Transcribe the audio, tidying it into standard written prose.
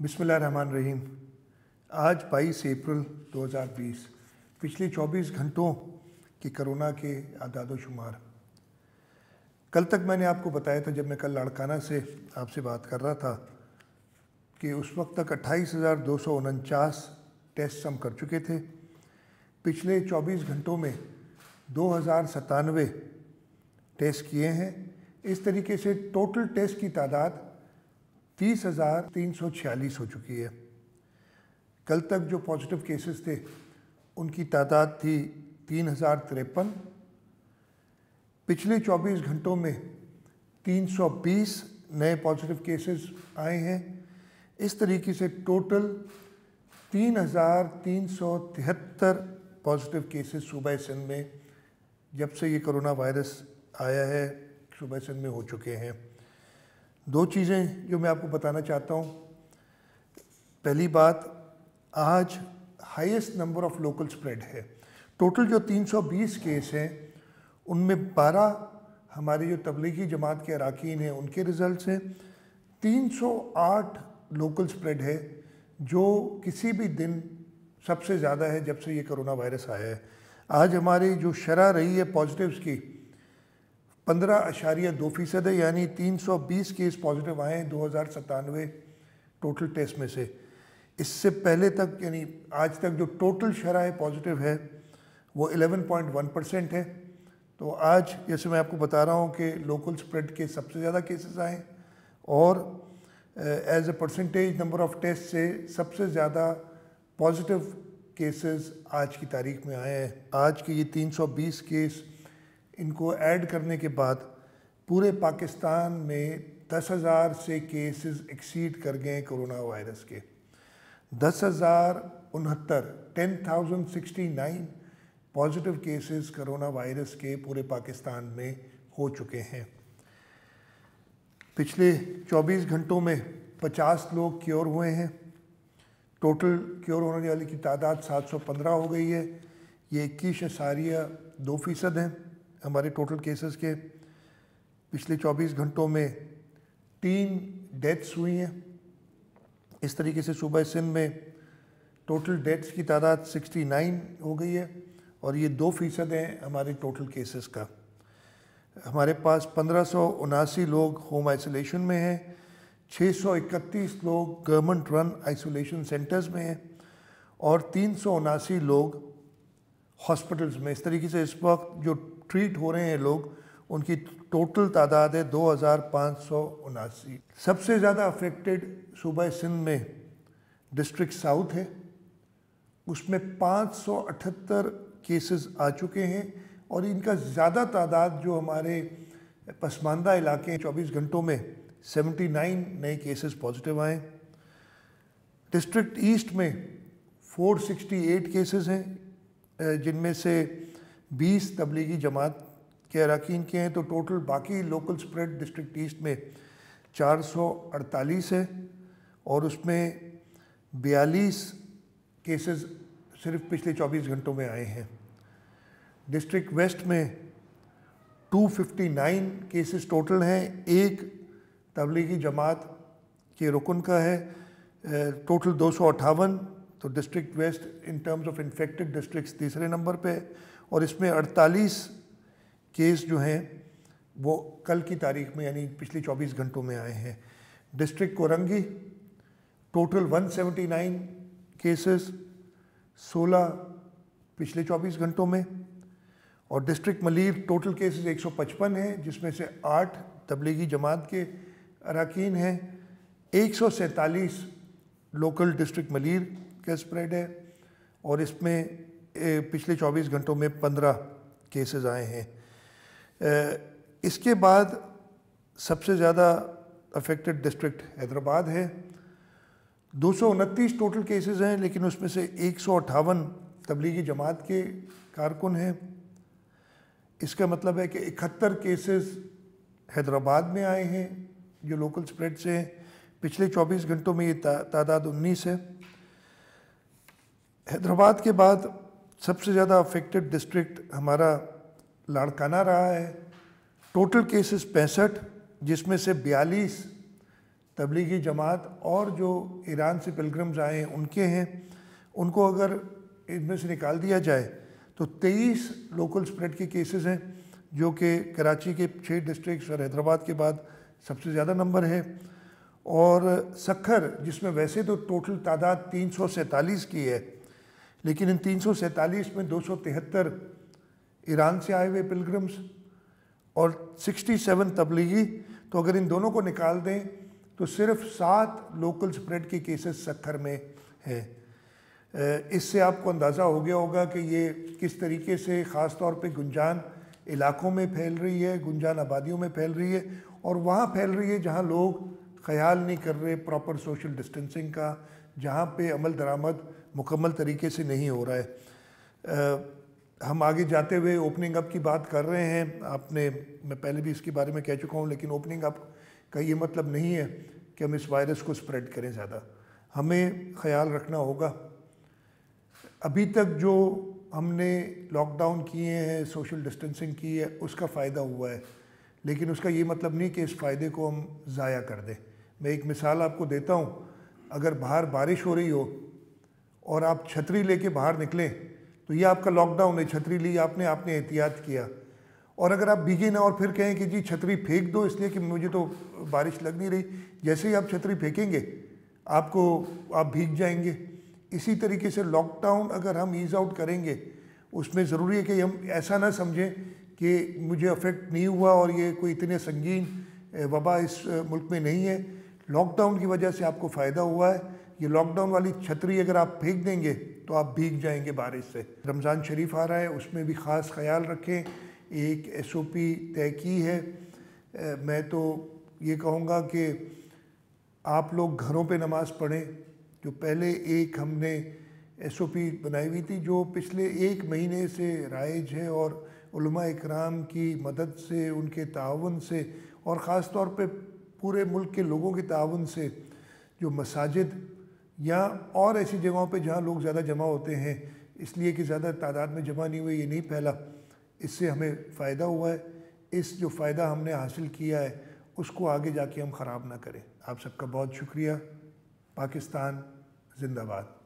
बिस्मिल्लाहिर्रहमानिर्रहीम। आज 22 अप्रैल 2020 पिछले 24 घंटों की कोरोना के आदाद शुमार। कल तक मैंने आपको बताया था, जब मैं कल लाड़काना से आपसे बात कर रहा था, कि उस वक्त तक 28,249 टेस्ट हम कर चुके थे। पिछले 24 घंटों में 2,097 टेस्ट किए हैं। इस तरीके से टोटल टेस्ट की तादाद 30,346 हो चुकी है। कल तक जो पॉजिटिव केसेस थे उनकी तादाद थी 3,053। पिछले 24 घंटों में 320 नए पॉजिटिव केसेस आए हैं। इस तरीके से टोटल 3,373 पॉजिटिव केसेस सूबा सिंध में, जब से ये कोरोना वायरस आया है, सूबा सिंध में हो चुके हैं। दो चीज़ें जो मैं आपको बताना चाहता हूँ। पहली बात, आज highest number of local spread है। टोटल जो 320 केस हैं उनमें 12 हमारी जो तबलीगी जमात के अरकान हैं उनके रिज़ल्ट हैं। 308 लोकल स्प्रेड है, जो किसी भी दिन सबसे ज़्यादा है जब से ये कोरोना वायरस आया है। आज हमारी जो शरह रही है पॉजिटिव्स की 15.2% है, यानी 320 केस पॉजिटिव आए हैं 2,097 टोटल टेस्ट में से। इससे पहले तक, यानी आज तक जो टोटल शरह पॉजिटिव है वो 11.1% है। तो आज जैसे मैं आपको बता रहा हूँ कि लोकल स्प्रेड के सबसे ज़्यादा केसेस आए, और as a percentage number of test से सबसे ज़्यादा पॉजिटिव केसेस आज की तारीख में आए हैं। आज के ये 320 केस, इनको ऐड करने के बाद पूरे पाकिस्तान में 10,000 से केसेस एक्सीड कर गए कोरोना वायरस के। 10,69 पॉजिटिव केसेस कोरोना वायरस के पूरे पाकिस्तान में हो चुके हैं। पिछले 24 घंटों में 50 लोग क्योर हुए हैं। टोटल क्योर होने वाले की तादाद 715 हो गई है। ये 21.2% हैं हमारे टोटल केसेस के। पिछले 24 घंटों में 3 डेथ्स हुई हैं। इस तरीके से सूबा सिंध में टोटल डेथ्स की तादाद 69 हो गई है, और ये 2% हैं हमारे टोटल केसेस का। हमारे पास 1,579 लोग होम आइसोलेशन में हैं, 631 लोग गवर्नमेंट रन आइसोलेशन सेंटर्स में हैं, और 379 लोग हॉस्पिटल्स में। इस तरीके से इस वक्त जो ट्रीट हो रहे हैं लोग, उनकी टोटल तादाद है 2,579। सबसे ज़्यादा अफेक्टेड सूबा सिंध में डिस्ट्रिक्ट साउथ है। उसमें 578 केसेस आ चुके हैं, और इनका ज़्यादा तादाद जो हमारे पसमानदा इलाके हैं, 24 घंटों में 79 नए केसेस पॉजिटिव आए। डिस्ट्रिक्ट ईस्ट में 468 केसेस हैं, जिनमें से 20 तबलीगी जमात के अरकान के हैं। तो टोटल बाकी लोकल स्प्रेड डिस्ट्रिक्ट ईस्ट में 448 है, और उसमें 42 केसेस सिर्फ पिछले 24 घंटों में आए हैं। डिस्ट्रिक्ट वेस्ट में 259 केसेस टोटल हैं। एक तबलीगी जमात के रुकन का है। टोटल 258। तो district west in terms of infected districts तीसरे नंबर पे है, और इसमें 48 केस जो हैं वो कल की तारीख में, यानी पिछले 24 घंटों में आए हैं। डिस्ट्रिक्ट कोरंगी टोटल 179 केसेस, 16 पिछले 24 घंटों में। और डिस्ट्रिक्ट मलीर टोटल केसेस 155 हैं, जिसमें से 8 तबलीगी जमात के अरकान हैं। 147 लोकल डिस्ट्रिक्ट मलीर का स्प्रेड है, और इसमें पिछले 24 घंटों में 15 केसेस आए हैं। इसके बाद सबसे ज़्यादा अफेक्टेड डिस्ट्रिक्ट हैदराबाद है। 229 टोटल केसेस हैं, लेकिन उसमें से 158 तबलीगी जमात के कारकुन हैं। इसका मतलब है कि 71 केसेस हैदराबाद में आए हैं जो लोकल स्प्रेड से हैं। पिछले 24 घंटों में ये तादाद 19 है। हैदराबाद के बाद सबसे ज़्यादा अफेक्टेड डिस्ट्रिक्ट हमारा लाड़काना रहा है। टोटल केसेस 65, जिसमें से 42 तबलीगी जमात और जो ईरान से पिलग्रम्स आए हैं उनके हैं, उनको अगर इनमें से निकाल दिया जाए तो 23 लोकल स्प्रेड के केसेस हैं, जो कि कराची के 6 डिस्ट्रिक्ट्स और हैदराबाद के बाद सबसे ज़्यादा नंबर है। और सक्खर, जिसमें वैसे तो टोटल तादाद 347 की है, लेकिन इन 347 में 273 ईरान से आए हुए पिलग्रम्स और 67 तबलीगी, तो अगर इन दोनों को निकाल दें तो सिर्फ 7 लोकल स्प्रेड के केसेस सक्खर में हैं। इससे आपको अंदाज़ा हो गया होगा कि ये किस तरीके से ख़ास तौर पे गुंजान इलाकों में फैल रही है, गुंजान आबादियों में फैल रही है, और वहाँ फैल रही है जहाँ लोग ख्याल नहीं कर रहे प्रॉपर सोशल डिस्टेंसिंग का, जहाँ पे अमल दरामद मुकम्मल तरीके से नहीं हो रहा है। हम आगे जाते हुए ओपनिंग अप की बात कर रहे हैं, मैं पहले भी इसके बारे में कह चुका हूँ, लेकिन ओपनिंग अप का ये मतलब नहीं है कि हम इस वायरस को स्प्रेड करें ज़्यादा। हमें ख्याल रखना होगा। अभी तक जो हमने लॉकडाउन किए हैं, सोशल डिस्टेंसिंग की है, उसका फ़ायदा हुआ है, लेकिन उसका ये मतलब नहीं कि इस फ़ायदे को हम ज़ाया कर दें। मैं एक मिसाल आपको देता हूँ। अगर बाहर बारिश हो रही हो और आप छतरी लेके बाहर निकलें तो ये आपका लॉकडाउन है। छतरी ली आपने एहतियात किया, और अगर आप भीगे ना और फिर कहें कि जी छतरी फेंक दो इसलिए कि मुझे तो बारिश लग नहीं रही, जैसे ही आप छतरी फेंकेंगे आप भीग जाएंगे। इसी तरीके से लॉकडाउन अगर हम ईज़ आउट करेंगे, उसमें ज़रूरी है कि हम ऐसा ना समझें कि मुझे अफेक्ट नहीं हुआ और ये कोई इतने संगीन वबा इस मुल्क में नहीं है। लॉकडाउन की वजह से आपको फ़ायदा हुआ है। ये लॉकडाउन वाली छतरी अगर आप फेंक देंगे तो आप भीग जाएंगे बारिश से। रमज़ान शरीफ आ रहा है, उसमें भी ख़ास ख्याल रखें। एक SOP तय की है। मैं तो ये कहूँगा कि आप लोग घरों पे नमाज़ पढ़ें। जो पहले एक हमने SOP बनाई हुई थी, जो पिछले 1 महीने से राइज है, और उलमा इकराम की मदद से, उनके ताउन से, और ख़ास तौर पे पूरे मुल्क के लोगों के ताउन से, जो मसाजिद या और ऐसी जगहों पे जहाँ लोग ज़्यादा जमा होते हैं, इसलिए कि ज़्यादा तादाद में जमा नहीं हुए, ये नहीं फैला, इससे हमें फ़ायदा हुआ है। इस जो फ़ायदा हमने हासिल किया है उसको आगे जाके हम ख़राब ना करें। आप सबका बहुत शुक्रिया। पाकिस्तान जिंदाबाद।